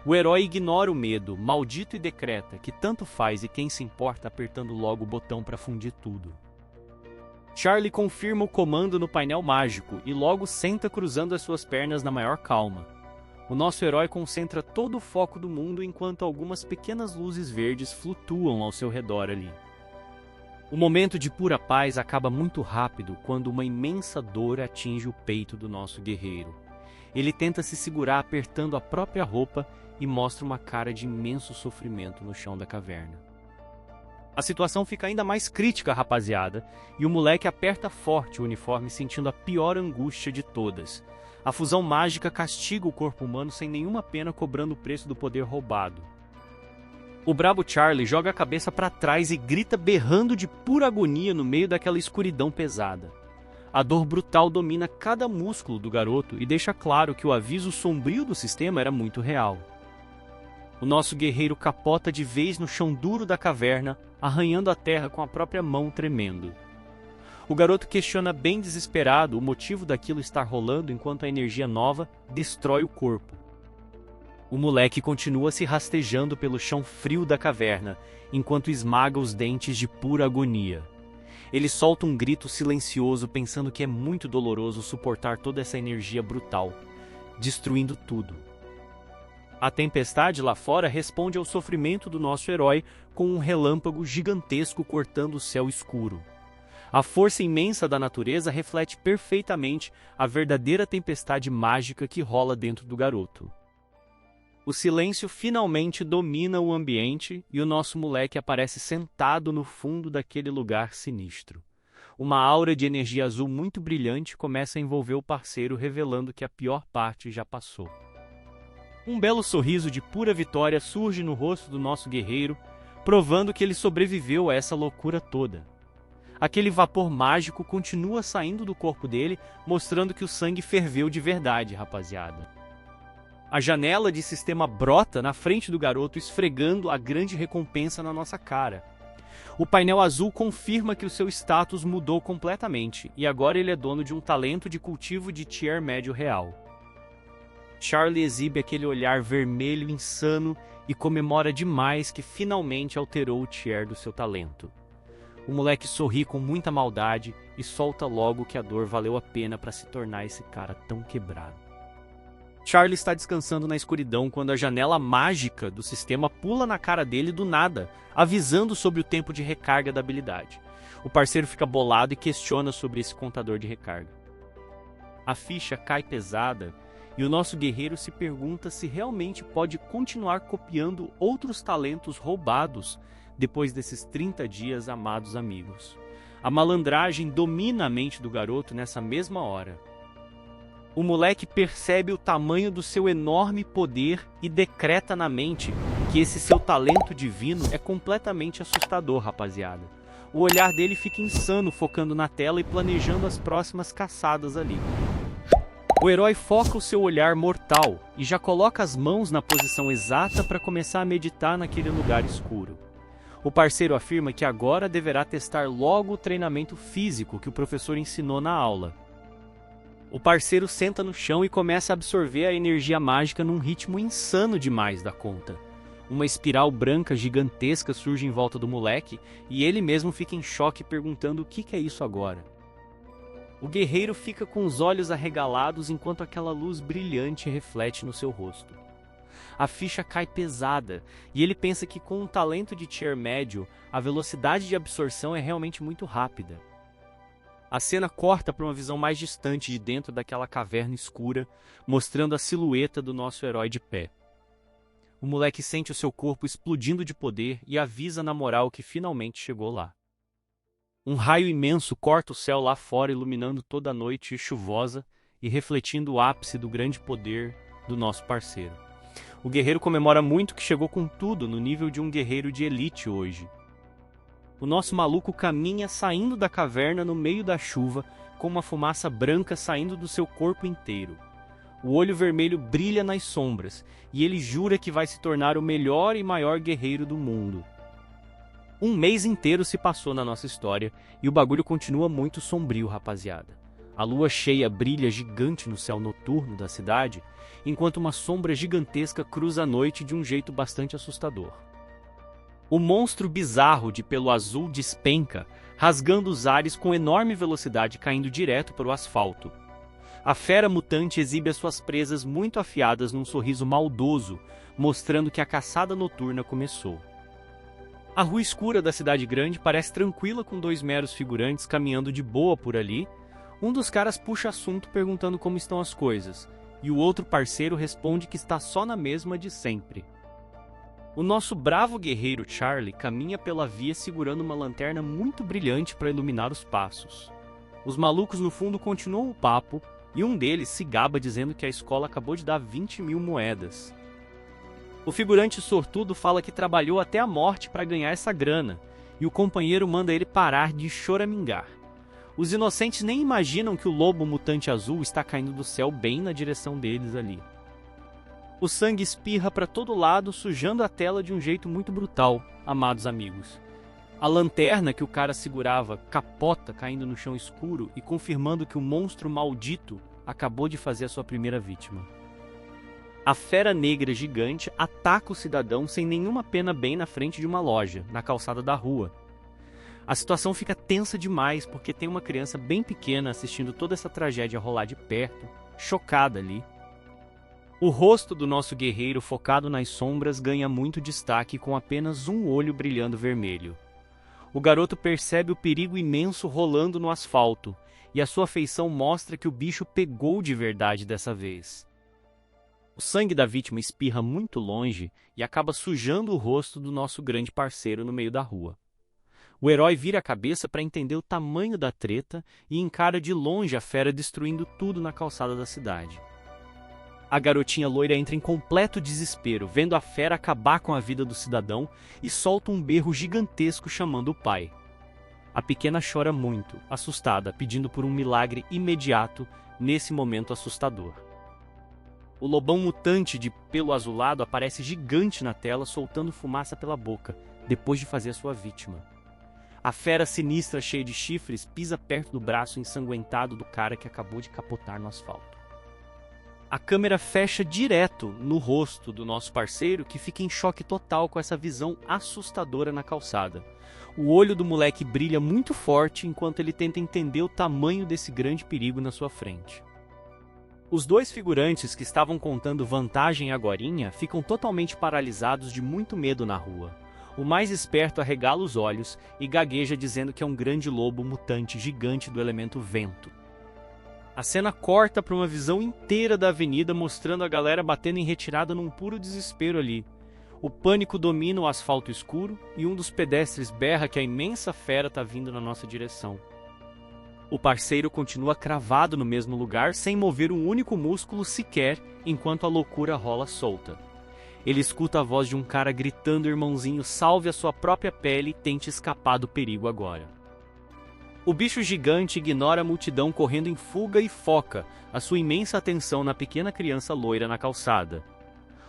O herói ignora o medo, maldito e decreta que tanto faz e quem se importa apertando logo o botão para fundir tudo. Charlie confirma o comando no painel mágico e logo senta cruzando as suas pernas na maior calma. O nosso herói concentra todo o foco do mundo enquanto algumas pequenas luzes verdes flutuam ao seu redor ali. O momento de pura paz acaba muito rápido quando uma imensa dor atinge o peito do nosso guerreiro. Ele tenta se segurar apertando a própria roupa e mostra uma cara de imenso sofrimento no chão da caverna. A situação fica ainda mais crítica, rapaziada, e o moleque aperta forte o uniforme sentindo a pior angústia de todas. A fusão mágica castiga o corpo humano sem nenhuma pena, cobrando o preço do poder roubado. O brabo Charlie joga a cabeça para trás e grita berrando de pura agonia no meio daquela escuridão pesada. A dor brutal domina cada músculo do garoto e deixa claro que o aviso sombrio do sistema era muito real. O nosso guerreiro capota de vez no chão duro da caverna, arranhando a terra com a própria mão tremendo. O garoto questiona bem desesperado o motivo daquilo estar rolando enquanto a energia nova destrói o corpo. O moleque continua se rastejando pelo chão frio da caverna, enquanto esmaga os dentes de pura agonia. Ele solta um grito silencioso pensando que é muito doloroso suportar toda essa energia brutal, destruindo tudo. A tempestade lá fora responde ao sofrimento do nosso herói com um relâmpago gigantesco cortando o céu escuro. A força imensa da natureza reflete perfeitamente a verdadeira tempestade mágica que rola dentro do garoto. O silêncio finalmente domina o ambiente e o nosso moleque aparece sentado no fundo daquele lugar sinistro. Uma aura de energia azul muito brilhante começa a envolver o parceiro, revelando que a pior parte já passou. Um belo sorriso de pura vitória surge no rosto do nosso guerreiro, provando que ele sobreviveu a essa loucura toda. Aquele vapor mágico continua saindo do corpo dele, mostrando que o sangue ferveu de verdade, rapaziada. A janela de sistema brota na frente do garoto, esfregando a grande recompensa na nossa cara. O painel azul confirma que o seu status mudou completamente, e agora ele é dono de um talento de cultivo de tier médio real. Charlie exibe aquele olhar vermelho insano e comemora demais que finalmente alterou o tier do seu talento. O moleque sorri com muita maldade e solta logo que a dor valeu a pena para se tornar esse cara tão quebrado. Charlie está descansando na escuridão quando a janela mágica do sistema pula na cara dele do nada, avisando sobre o tempo de recarga da habilidade. O parceiro fica bolado e questiona sobre esse contador de recarga. A ficha cai pesada e o nosso guerreiro se pergunta se realmente pode continuar copiando outros talentos roubados depois desses 30 dias, amados amigos. A malandragem domina a mente do garoto nessa mesma hora. O moleque percebe o tamanho do seu enorme poder e decreta na mente que esse seu talento divino é completamente assustador, rapaziada. O olhar dele fica insano, focando na tela e planejando as próximas caçadas ali. O herói foca o seu olhar mortal e já coloca as mãos na posição exata para começar a meditar naquele lugar escuro. O parceiro afirma que agora deverá testar logo o treinamento físico que o professor ensinou na aula. O parceiro senta no chão e começa a absorver a energia mágica num ritmo insano demais da conta. Uma espiral branca gigantesca surge em volta do moleque e ele mesmo fica em choque perguntando o que é isso agora. O guerreiro fica com os olhos arregalados enquanto aquela luz brilhante reflete no seu rosto. A ficha cai pesada e ele pensa que com um talento de tier médio, a velocidade de absorção é realmente muito rápida. A cena corta para uma visão mais distante de dentro daquela caverna escura, mostrando a silhueta do nosso herói de pé. O moleque sente o seu corpo explodindo de poder e avisa na moral que finalmente chegou lá. Um raio imenso corta o céu lá fora, iluminando toda a noite chuvosa e refletindo o ápice do grande poder do nosso parceiro. O guerreiro comemora muito que chegou com tudo no nível de um guerreiro de elite hoje. O nosso maluco caminha saindo da caverna no meio da chuva, com uma fumaça branca saindo do seu corpo inteiro. O olho vermelho brilha nas sombras, e ele jura que vai se tornar o melhor e maior guerreiro do mundo. Um mês inteiro se passou na nossa história, e o bagulho continua muito sombrio, rapaziada. A lua cheia brilha gigante no céu noturno da cidade, enquanto uma sombra gigantesca cruza a noite de um jeito bastante assustador. O monstro bizarro de pelo azul despenca, rasgando os ares com enorme velocidade, caindo direto para o asfalto. A fera mutante exibe as suas presas muito afiadas num sorriso maldoso, mostrando que a caçada noturna começou. A rua escura da cidade grande parece tranquila, com dois meros figurantes caminhando de boa por ali. Um dos caras puxa assunto perguntando como estão as coisas, e o outro parceiro responde que está só na mesma de sempre. O nosso bravo guerreiro Charlie caminha pela via segurando uma lanterna muito brilhante para iluminar os passos. Os malucos no fundo continuam o papo, e um deles se gaba dizendo que a escola acabou de dar 20.000 moedas. O figurante sortudo fala que trabalhou até a morte para ganhar essa grana, e o companheiro manda ele parar de choramingar. Os inocentes nem imaginam que o lobo mutante azul está caindo do céu bem na direção deles ali. O sangue espirra para todo lado, sujando a tela de um jeito muito brutal, amados amigos. A lanterna que o cara segurava capota, caindo no chão escuro e confirmando que o monstro maldito acabou de fazer a sua primeira vítima. A fera negra gigante ataca o cidadão sem nenhuma pena bem na frente de uma loja, na calçada da rua. A situação fica tensa demais porque tem uma criança bem pequena assistindo toda essa tragédia rolar de perto, chocada ali. O rosto do nosso guerreiro focado nas sombras ganha muito destaque com apenas um olho brilhando vermelho. O garoto percebe o perigo imenso rolando no asfalto, e a sua feição mostra que o bicho pegou de verdade dessa vez. O sangue da vítima espirra muito longe e acaba sujando o rosto do nosso grande parceiro no meio da rua. O herói vira a cabeça para entender o tamanho da treta e encara de longe a fera destruindo tudo na calçada da cidade. A garotinha loira entra em completo desespero, vendo a fera acabar com a vida do cidadão, e solta um berro gigantesco chamando o pai. A pequena chora muito, assustada, pedindo por um milagre imediato nesse momento assustador. O lobão mutante de pelo azulado aparece gigante na tela, soltando fumaça pela boca, depois de fazer a sua vítima. A fera sinistra cheia de chifres pisa perto do braço ensanguentado do cara que acabou de capotar no asfalto. A câmera fecha direto no rosto do nosso parceiro, que fica em choque total com essa visão assustadora na calçada. O olho do moleque brilha muito forte enquanto ele tenta entender o tamanho desse grande perigo na sua frente. Os dois figurantes que estavam contando vantagem agorinha ficam totalmente paralisados de muito medo na rua. O mais esperto arregala os olhos e gagueja dizendo que é um grande lobo mutante gigante do elemento vento. A cena corta para uma visão inteira da avenida, mostrando a galera batendo em retirada num puro desespero ali. O pânico domina o asfalto escuro e um dos pedestres berra que a imensa fera está vindo na nossa direção. O parceiro continua cravado no mesmo lugar, sem mover um único músculo sequer, enquanto a loucura rola solta. Ele escuta a voz de um cara gritando: irmãozinho, salve a sua própria pele e tente escapar do perigo agora. O bicho gigante ignora a multidão correndo em fuga e foca a sua imensa atenção na pequena criança loira na calçada.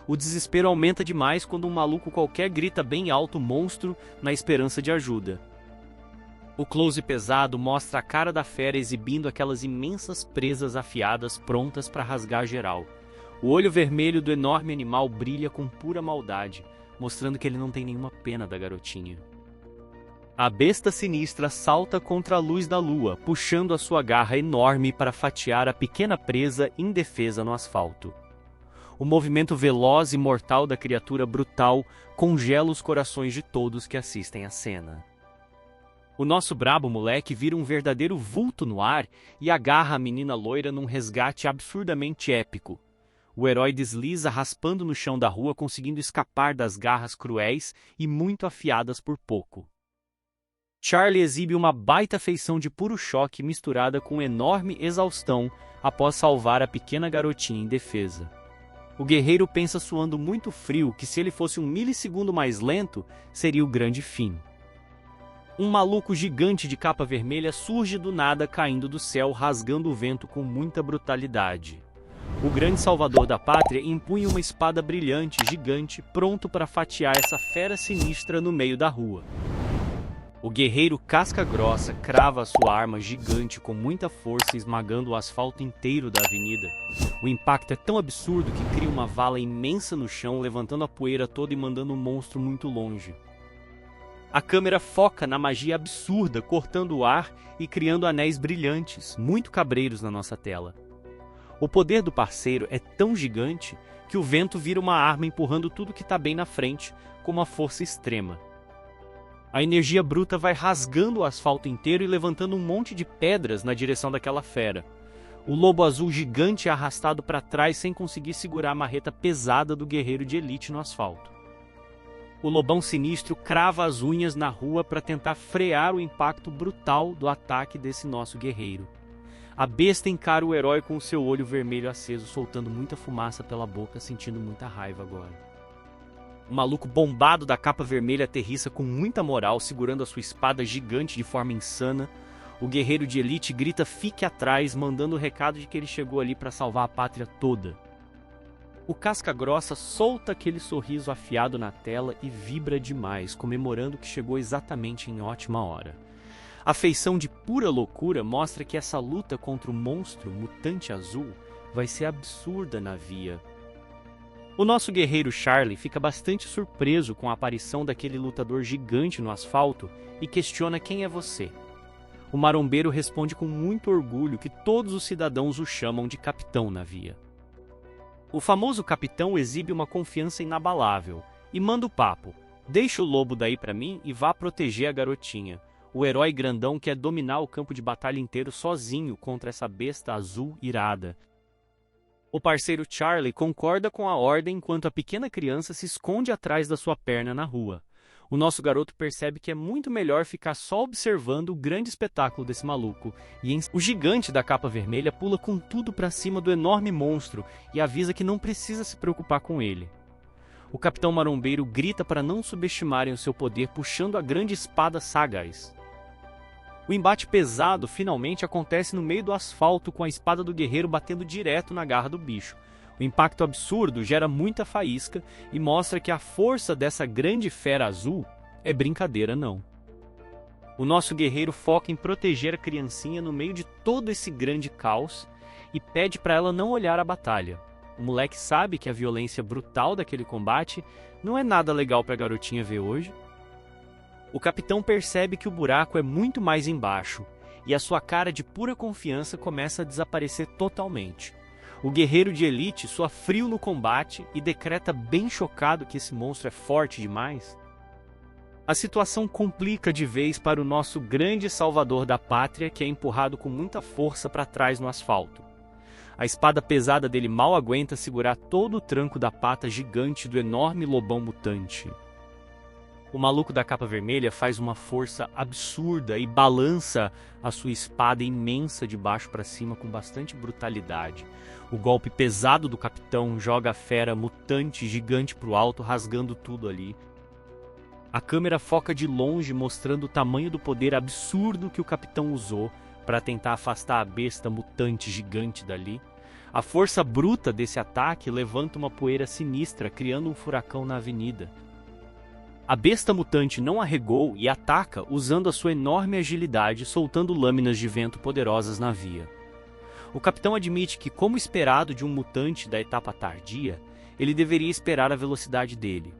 O desespero aumenta demais quando um maluco qualquer grita bem alto monstro na esperança de ajuda. O close pesado mostra a cara da fera exibindo aquelas imensas presas afiadas prontas para rasgar geral. O olho vermelho do enorme animal brilha com pura maldade, mostrando que ele não tem nenhuma pena da garotinha. A besta sinistra salta contra a luz da lua, puxando a sua garra enorme para fatiar a pequena presa indefesa no asfalto. O movimento veloz e mortal da criatura brutal congela os corações de todos que assistem à cena. O nosso brabo moleque vira um verdadeiro vulto no ar e agarra a menina loira num resgate absurdamente épico. O herói desliza raspando no chão da rua, conseguindo escapar das garras cruéis e muito afiadas por pouco. Charlie exibe uma baita feição de puro choque misturada com enorme exaustão após salvar a pequena garotinha indefesa. O guerreiro pensa suando muito frio que se ele fosse um milissegundo mais lento, seria o grande fim. Um maluco gigante de capa vermelha surge do nada caindo do céu, rasgando o vento com muita brutalidade. O grande salvador da pátria empunha uma espada brilhante, gigante, pronto para fatiar essa fera sinistra no meio da rua. O guerreiro casca grossa crava a sua arma gigante com muita força, esmagando o asfalto inteiro da avenida. O impacto é tão absurdo que cria uma vala imensa no chão, levantando a poeira toda e mandando o monstro muito longe. A câmera foca na magia absurda, cortando o ar e criando anéis brilhantes, muito cabreiros na nossa tela. O poder do parceiro é tão gigante que o vento vira uma arma empurrando tudo que está bem na frente, com uma força extrema. A energia bruta vai rasgando o asfalto inteiro e levantando um monte de pedras na direção daquela fera. O lobo azul gigante é arrastado para trás sem conseguir segurar a marreta pesada do guerreiro de elite no asfalto. O lobão sinistro crava as unhas na rua para tentar frear o impacto brutal do ataque desse nosso guerreiro. A besta encara o herói com o seu olho vermelho aceso, soltando muita fumaça pela boca, sentindo muita raiva agora. O maluco bombado da capa vermelha aterrissa com muita moral, segurando a sua espada gigante de forma insana. O guerreiro de elite grita "fique atrás", mandando o recado de que ele chegou ali para salvar a pátria toda. O casca-grossa solta aquele sorriso afiado na tela e vibra demais, comemorando que chegou exatamente em ótima hora. A feição de pura loucura mostra que essa luta contra o monstro mutante azul vai ser absurda na via. O nosso guerreiro Charlie fica bastante surpreso com a aparição daquele lutador gigante no asfalto e questiona quem é você. O marombeiro responde com muito orgulho que todos os cidadãos o chamam de capitão na via. O famoso capitão exibe uma confiança inabalável e manda o papo: "Deixa o lobo daí pra mim e vá proteger a garotinha." O herói grandão quer dominar o campo de batalha inteiro sozinho contra essa besta azul irada. O parceiro Charlie concorda com a ordem enquanto a pequena criança se esconde atrás da sua perna na rua. O nosso garoto percebe que é muito melhor ficar só observando o grande espetáculo desse maluco, e o gigante da capa vermelha pula com tudo pra cima do enorme monstro e avisa que não precisa se preocupar com ele. O capitão marombeiro grita para não subestimarem o seu poder, puxando a grande espada sagaz. O embate pesado finalmente acontece no meio do asfalto, com a espada do guerreiro batendo direto na garra do bicho. O impacto absurdo gera muita faísca e mostra que a força dessa grande fera azul é brincadeira não. O nosso guerreiro foca em proteger a criancinha no meio de todo esse grande caos e pede para ela não olhar a batalha. O moleque sabe que a violência brutal daquele combate não é nada legal para a garotinha ver hoje. O capitão percebe que o buraco é muito mais embaixo e a sua cara de pura confiança começa a desaparecer totalmente. O guerreiro de elite soa frio no combate e decreta bem chocado que esse monstro é forte demais. A situação complica de vez para o nosso grande salvador da pátria, que é empurrado com muita força para trás no asfalto. A espada pesada dele mal aguenta segurar todo o tranco da pata gigante do enorme lobão mutante. O maluco da capa vermelha faz uma força absurda e balança a sua espada imensa de baixo para cima com bastante brutalidade. O golpe pesado do capitão joga a fera mutante gigante para o alto, rasgando tudo ali. A câmera foca de longe, mostrando o tamanho do poder absurdo que o capitão usou para tentar afastar a besta mutante gigante dali. A força bruta desse ataque levanta uma poeira sinistra, criando um furacão na avenida. A besta mutante não arregou e ataca usando a sua enorme agilidade, soltando lâminas de vento poderosas na via. O capitão admite que, como esperado de um mutante da etapa tardia, ele deveria esperar a velocidade dele.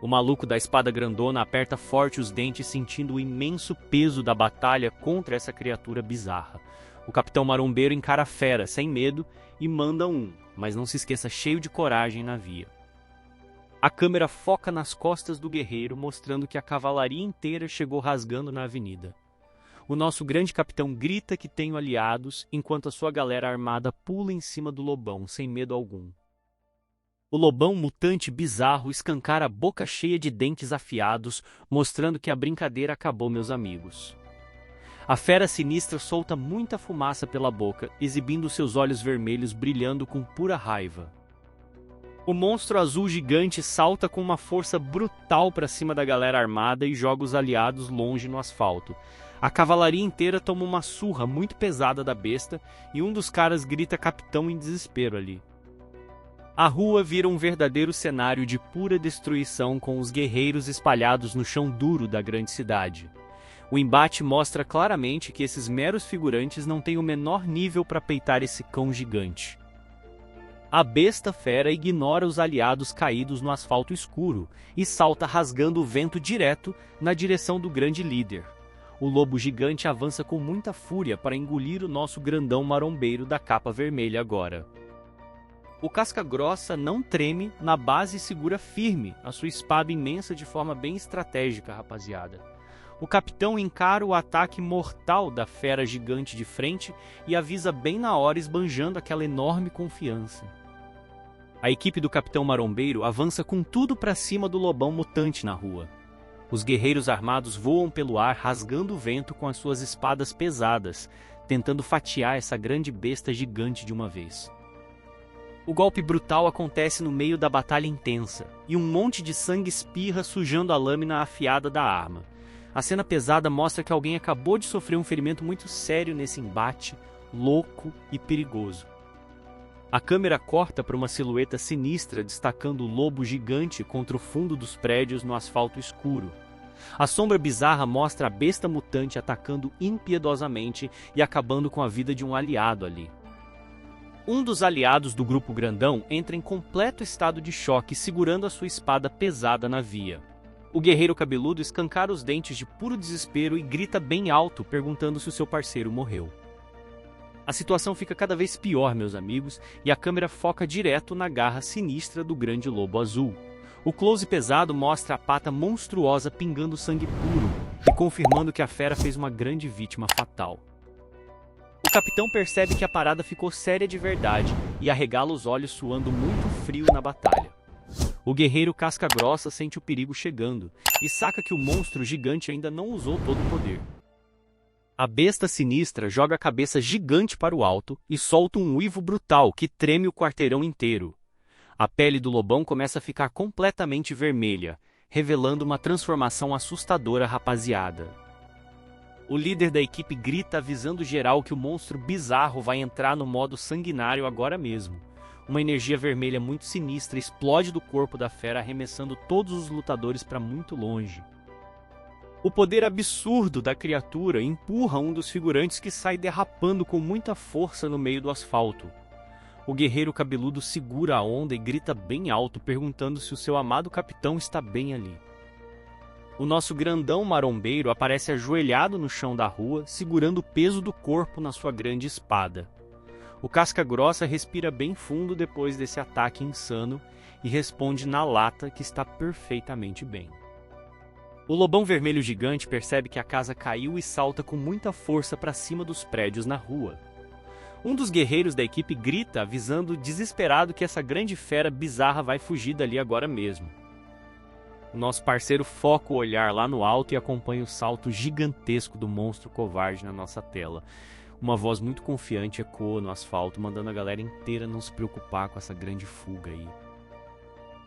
O maluco da espada grandona aperta forte os dentes, sentindo o imenso peso da batalha contra essa criatura bizarra. O capitão marombeiro encara a fera sem medo e manda mas não se esqueça, cheio de coragem na via. A câmera foca nas costas do guerreiro, mostrando que a cavalaria inteira chegou rasgando na avenida. O nosso grande capitão grita que tem aliados, enquanto a sua galera armada pula em cima do lobão, sem medo algum. O lobão mutante bizarro escancara a boca cheia de dentes afiados, mostrando que a brincadeira acabou, meus amigos. A fera sinistra solta muita fumaça pela boca, exibindo seus olhos vermelhos brilhando com pura raiva. O monstro azul gigante salta com uma força brutal para cima da galera armada e joga os aliados longe no asfalto. A cavalaria inteira toma uma surra muito pesada da besta e um dos caras grita capitão em desespero ali. A rua vira um verdadeiro cenário de pura destruição, com os guerreiros espalhados no chão duro da grande cidade. O embate mostra claramente que esses meros figurantes não têm o menor nível para peitar esse cão gigante. A besta fera ignora os aliados caídos no asfalto escuro e salta rasgando o vento direto na direção do grande líder. O lobo gigante avança com muita fúria para engolir o nosso grandão marombeiro da capa vermelha agora. O casca-grossa não treme na base e segura firme a sua espada imensa de forma bem estratégica, rapaziada. O capitão encara o ataque mortal da fera gigante de frente e avisa bem na hora, esbanjando aquela enorme confiança. A equipe do Capitão Marombeiro avança com tudo para cima do lobão mutante na rua. Os guerreiros armados voam pelo ar, rasgando o vento com as suas espadas pesadas, tentando fatiar essa grande besta gigante de uma vez. O golpe brutal acontece no meio da batalha intensa, e um monte de sangue espirra sujando a lâmina afiada da arma. A cena pesada mostra que alguém acabou de sofrer um ferimento muito sério nesse embate, louco e perigoso. A câmera corta para uma silhueta sinistra destacando o lobo gigante contra o fundo dos prédios no asfalto escuro. A sombra bizarra mostra a besta mutante atacando impiedosamente e acabando com a vida de um aliado ali. Um dos aliados do grupo grandão entra em completo estado de choque, segurando a sua espada pesada na via. O guerreiro cabeludo escancara os dentes de puro desespero e grita bem alto, perguntando se o seu parceiro morreu. A situação fica cada vez pior, meus amigos, e a câmera foca direto na garra sinistra do grande lobo azul. O close pesado mostra a pata monstruosa pingando sangue puro e confirmando que a fera fez uma grande vítima fatal. O capitão percebe que a parada ficou séria de verdade e arregala os olhos, suando muito frio na batalha. O guerreiro casca-grossa sente o perigo chegando e saca que o monstro gigante ainda não usou todo o poder. A besta sinistra joga a cabeça gigante para o alto e solta um uivo brutal que treme o quarteirão inteiro. A pele do lobão começa a ficar completamente vermelha, revelando uma transformação assustadora, rapaziada. O líder da equipe grita avisando geral que o monstro bizarro vai entrar no modo sanguinário agora mesmo. Uma energia vermelha muito sinistra explode do corpo da fera, arremessando todos os lutadores para muito longe. O poder absurdo da criatura empurra um dos figurantes, que sai derrapando com muita força no meio do asfalto. O guerreiro cabeludo segura a onda e grita bem alto, perguntando se o seu amado capitão está bem ali. O nosso grandão marombeiro aparece ajoelhado no chão da rua, segurando o peso do corpo na sua grande espada. O casca-grossa respira bem fundo depois desse ataque insano e responde na lata que está perfeitamente bem. O lobão vermelho gigante percebe que a casa caiu e salta com muita força para cima dos prédios na rua. Um dos guerreiros da equipe grita, avisando desesperado que essa grande fera bizarra vai fugir dali agora mesmo. O nosso parceiro foca o olhar lá no alto e acompanha o salto gigantesco do monstro covarde na nossa tela. Uma voz muito confiante ecoa no asfalto, mandando a galera inteira não se preocupar com essa grande fuga aí.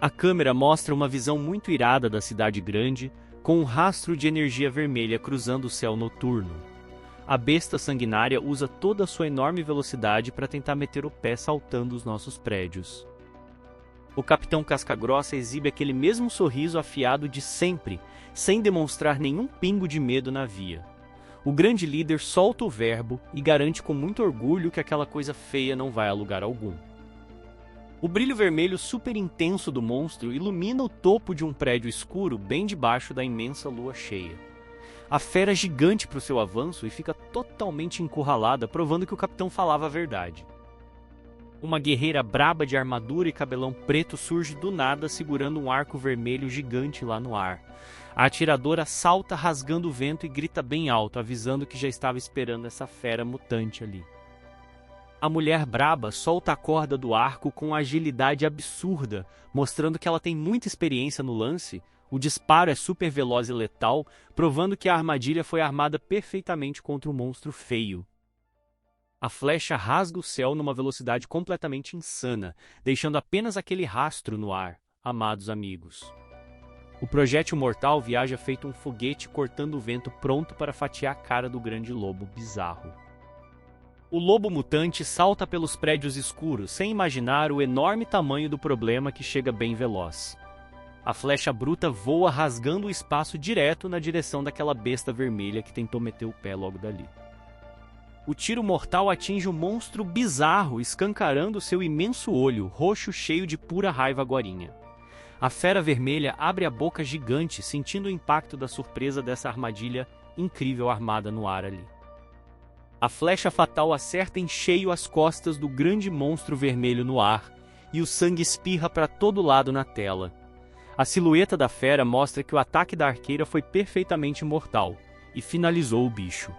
A câmera mostra uma visão muito irada da cidade grande, com um rastro de energia vermelha cruzando o céu noturno. A besta sanguinária usa toda a sua enorme velocidade para tentar meter o pé saltando os nossos prédios. O Capitão Casca-Grossa exibe aquele mesmo sorriso afiado de sempre, sem demonstrar nenhum pingo de medo na via. O grande líder solta o verbo e garante com muito orgulho que aquela coisa feia não vai a lugar algum. O brilho vermelho super intenso do monstro ilumina o topo de um prédio escuro bem debaixo da imensa lua cheia. A fera é gigante para o seu avanço e fica totalmente encurralada, provando que o capitão falava a verdade. Uma guerreira braba de armadura e cabelão preto surge do nada segurando um arco vermelho gigante lá no ar. A atiradora salta rasgando o vento e grita bem alto, avisando que já estava esperando essa fera mutante ali. A mulher braba solta a corda do arco com agilidade absurda, mostrando que ela tem muita experiência no lance. O disparo é super veloz e letal, provando que a armadilha foi armada perfeitamente contra um monstro feio. A flecha rasga o céu numa velocidade completamente insana, deixando apenas aquele rastro no ar, amados amigos. O projétil mortal viaja feito um foguete cortando o vento pronto para fatiar a cara do grande lobo bizarro. O lobo mutante salta pelos prédios escuros, sem imaginar o enorme tamanho do problema que chega bem veloz. A flecha bruta voa rasgando o espaço direto na direção daquela besta vermelha que tentou meter o pé logo dali. O tiro mortal atinge o monstro bizarro, escancarando seu imenso olho, roxo cheio de pura raiva agorinha. A fera vermelha abre a boca gigante, sentindo o impacto da surpresa dessa armadilha incrível armada no ar ali. A flecha fatal acerta em cheio as costas do grande monstro vermelho no ar, e o sangue espirra para todo lado na tela. A silhueta da fera mostra que o ataque da arqueira foi perfeitamente mortal, e finalizou o bicho.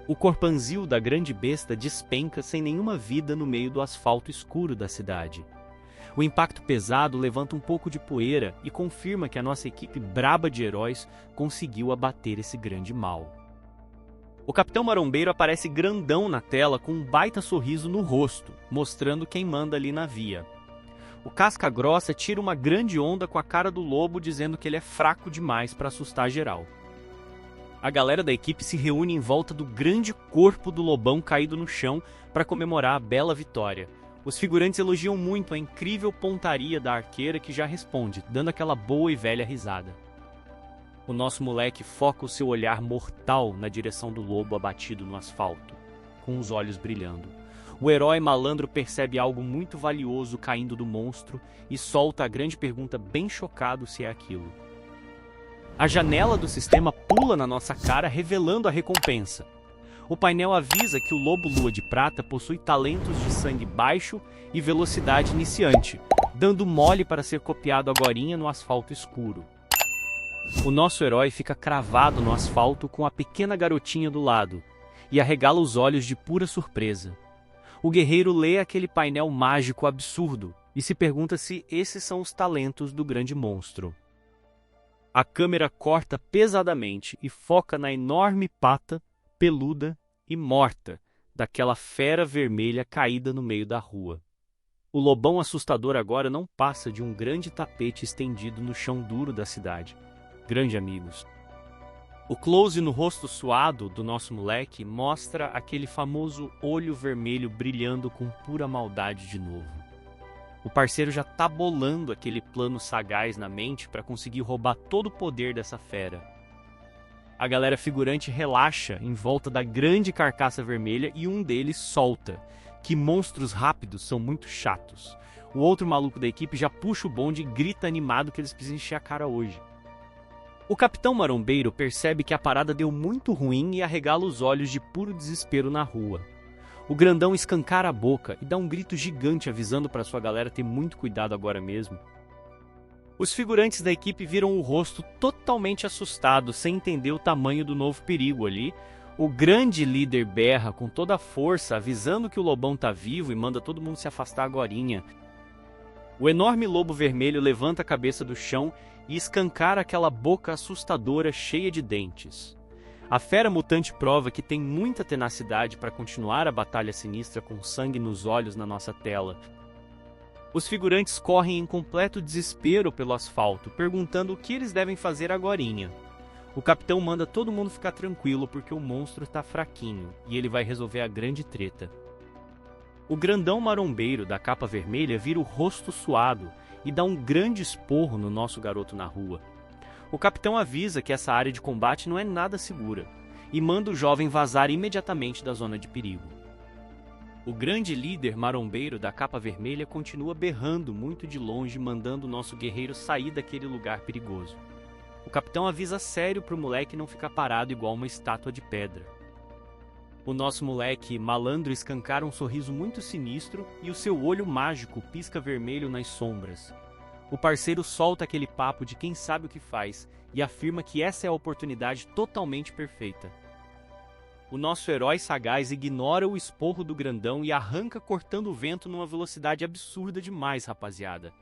O corpanzil da grande besta despenca sem nenhuma vida no meio do asfalto escuro da cidade. O impacto pesado levanta um pouco de poeira e confirma que a nossa equipe braba de heróis conseguiu abater esse grande mal. O Capitão Marombeiro aparece grandão na tela com um baita sorriso no rosto, mostrando quem manda ali na via. O Casca Grossa tira uma grande onda com a cara do lobo, dizendo que ele é fraco demais para assustar geral. A galera da equipe se reúne em volta do grande corpo do lobão caído no chão para comemorar a bela vitória. Os figurantes elogiam muito a incrível pontaria da arqueira, que já responde, dando aquela boa e velha risada. O nosso moleque foca o seu olhar mortal na direção do lobo abatido no asfalto, com os olhos brilhando. O herói malandro percebe algo muito valioso caindo do monstro e solta a grande pergunta, bem chocado se é aquilo. A janela do sistema pula na nossa cara, revelando a recompensa. O painel avisa que o Lobo Lua de Prata possui talentos de sangue baixo e velocidade iniciante, dando mole para ser copiado agorinha no asfalto escuro. O nosso herói fica cravado no asfalto com a pequena garotinha do lado e arregala os olhos de pura surpresa. O guerreiro lê aquele painel mágico absurdo e se pergunta se esses são os talentos do grande monstro. A câmera corta pesadamente e foca na enorme pata, peluda e morta, daquela fera vermelha caída no meio da rua. O lobão assustador agora não passa de um grande tapete estendido no chão duro da cidade. Grande amigos. O close no rosto suado do nosso moleque mostra aquele famoso olho vermelho brilhando com pura maldade de novo. O parceiro já tá bolando aquele plano sagaz na mente para conseguir roubar todo o poder dessa fera. A galera figurante relaxa em volta da grande carcaça vermelha e um deles solta. Que monstros rápidos são muito chatos. O outro maluco da equipe já puxa o bonde e grita animado que eles precisam encher a cara hoje. O Capitão Marombeiro percebe que a parada deu muito ruim e arregala os olhos de puro desespero na rua. O grandão escancara a boca e dá um grito gigante avisando para sua galera ter muito cuidado agora mesmo. Os figurantes da equipe viram o rosto totalmente assustado, sem entender o tamanho do novo perigo ali. O grande líder berra com toda a força, avisando que o lobão tá vivo e manda todo mundo se afastar agorinha. O enorme lobo vermelho levanta a cabeça do chão e escancara aquela boca assustadora cheia de dentes. A fera mutante prova que tem muita tenacidade para continuar a batalha sinistra com sangue nos olhos na nossa tela. Os figurantes correm em completo desespero pelo asfalto, perguntando o que eles devem fazer agorinha. O capitão manda todo mundo ficar tranquilo porque o monstro está fraquinho e ele vai resolver a grande treta. O grandão marombeiro da capa vermelha vira o rosto suado e dá um grande esporro no nosso garoto na rua. O capitão avisa que essa área de combate não é nada segura e manda o jovem vazar imediatamente da zona de perigo. O grande líder marombeiro da capa vermelha continua berrando muito de longe, mandando o nosso guerreiro sair daquele lugar perigoso. O capitão avisa sério pro moleque não ficar parado igual uma estátua de pedra. O nosso moleque malandro escancara um sorriso muito sinistro e o seu olho mágico pisca vermelho nas sombras. O parceiro solta aquele papo de quem sabe o que faz e afirma que essa é a oportunidade totalmente perfeita. O nosso herói sagaz ignora o esporro do grandão e arranca cortando o vento numa velocidade absurda demais, rapaziada.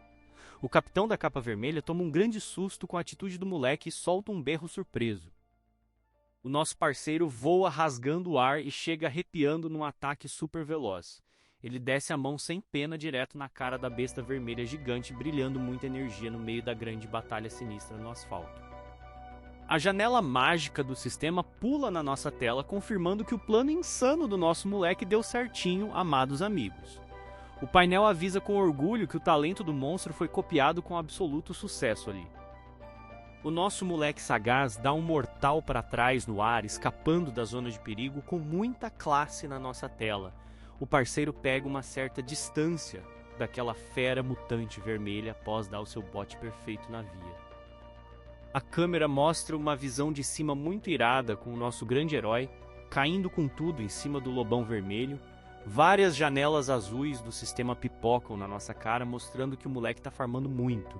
O capitão da capa vermelha toma um grande susto com a atitude do moleque e solta um berro surpreso. O nosso parceiro voa rasgando o ar e chega arrepiando num ataque super veloz. Ele desce a mão sem pena direto na cara da besta vermelha gigante, brilhando muita energia no meio da grande batalha sinistra no asfalto. A janela mágica do sistema pula na nossa tela, confirmando que o plano insano do nosso moleque deu certinho, amados amigos. O painel avisa com orgulho que o talento do monstro foi copiado com absoluto sucesso ali. O nosso moleque sagaz dá um mortal para trás no ar, escapando da zona de perigo com muita classe na nossa tela. O parceiro pega uma certa distância daquela fera mutante vermelha após dar o seu bote perfeito na via. A câmera mostra uma visão de cima muito irada com o nosso grande herói caindo com tudo em cima do lobão vermelho. Várias janelas azuis do sistema pipocam na nossa cara, mostrando que o moleque tá farmando muito.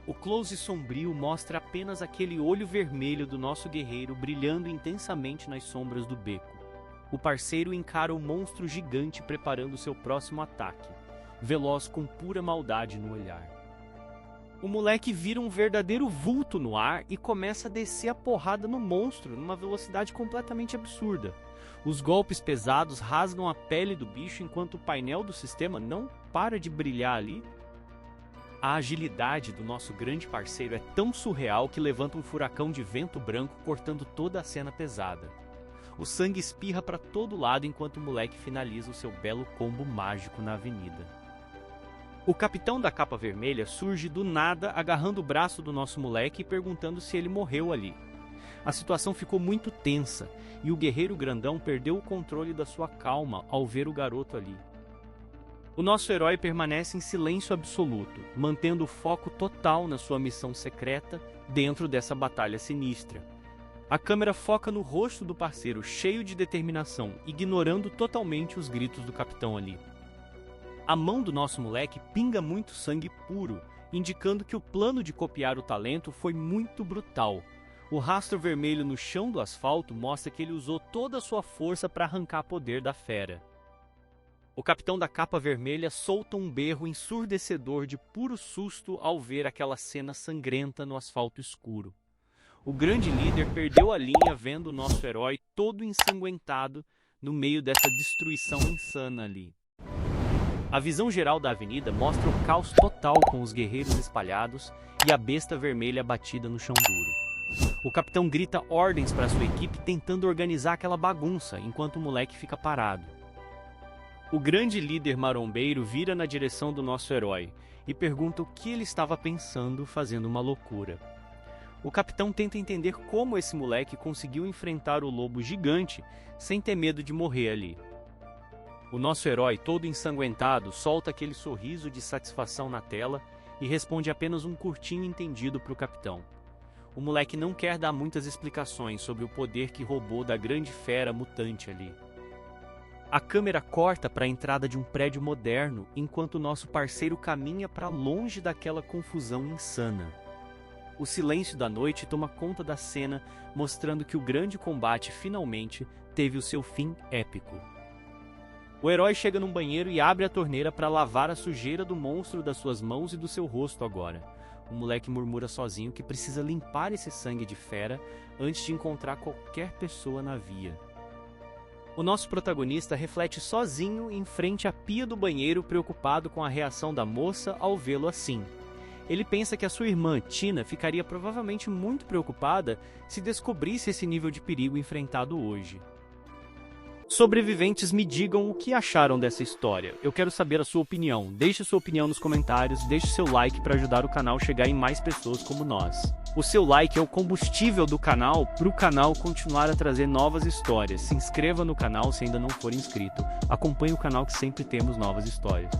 O close sombrio mostra apenas aquele olho vermelho do nosso guerreiro brilhando intensamente nas sombras do beco. O parceiro encara o monstro gigante preparando seu próximo ataque, veloz com pura maldade no olhar. O moleque vira um verdadeiro vulto no ar e começa a descer a porrada no monstro numa velocidade completamente absurda. Os golpes pesados rasgam a pele do bicho enquanto o painel do sistema não para de brilhar ali. A agilidade do nosso grande parceiro é tão surreal que levanta um furacão de vento branco cortando toda a cena pesada. O sangue espirra para todo lado enquanto o moleque finaliza o seu belo combo mágico na avenida. O capitão da capa vermelha surge do nada agarrando o braço do nosso moleque e perguntando se ele morreu ali. A situação ficou muito tensa e o guerreiro grandão perdeu o controle da sua calma ao ver o garoto ali. O nosso herói permanece em silêncio absoluto, mantendo o foco total na sua missão secreta dentro dessa batalha sinistra. A câmera foca no rosto do parceiro, cheio de determinação, ignorando totalmente os gritos do capitão ali. A mão do nosso moleque pinga muito sangue puro, indicando que o plano de copiar o talento foi muito brutal. O rastro vermelho no chão do asfalto mostra que ele usou toda a sua força para arrancar poder da fera. O capitão da capa vermelha solta um berro ensurdecedor de puro susto ao ver aquela cena sangrenta no asfalto escuro. O grande líder perdeu a linha vendo o nosso herói todo ensanguentado no meio dessa destruição insana ali. A visão geral da avenida mostra o caos total com os guerreiros espalhados e a besta vermelha abatida no chão duro. O capitão grita ordens para sua equipe tentando organizar aquela bagunça enquanto o moleque fica parado. O grande líder marombeiro vira na direção do nosso herói e pergunta o que ele estava pensando fazendo uma loucura. O capitão tenta entender como esse moleque conseguiu enfrentar o lobo gigante sem ter medo de morrer ali. O nosso herói, todo ensanguentado, solta aquele sorriso de satisfação na tela e responde apenas um curtinho entendido para o capitão. O moleque não quer dar muitas explicações sobre o poder que roubou da grande fera mutante ali. A câmera corta para a entrada de um prédio moderno, enquanto nosso parceiro caminha para longe daquela confusão insana. O silêncio da noite toma conta da cena, mostrando que o grande combate finalmente teve o seu fim épico. O herói chega num banheiro e abre a torneira para lavar a sujeira do monstro das suas mãos e do seu rosto agora. O moleque murmura sozinho que precisa limpar esse sangue de fera antes de encontrar qualquer pessoa na via. O nosso protagonista reflete sozinho em frente à pia do banheiro, preocupado com a reação da moça ao vê-lo assim. Ele pensa que a sua irmã, Tina, ficaria provavelmente muito preocupada se descobrisse esse nível de perigo enfrentado hoje. Sobreviventes, me digam o que acharam dessa história. Eu quero saber a sua opinião. Deixe sua opinião nos comentários, deixe seu like para ajudar o canal a chegar em mais pessoas como nós. O seu like é o combustível do canal para o canal continuar a trazer novas histórias. Se inscreva no canal se ainda não for inscrito. Acompanhe o canal que sempre temos novas histórias.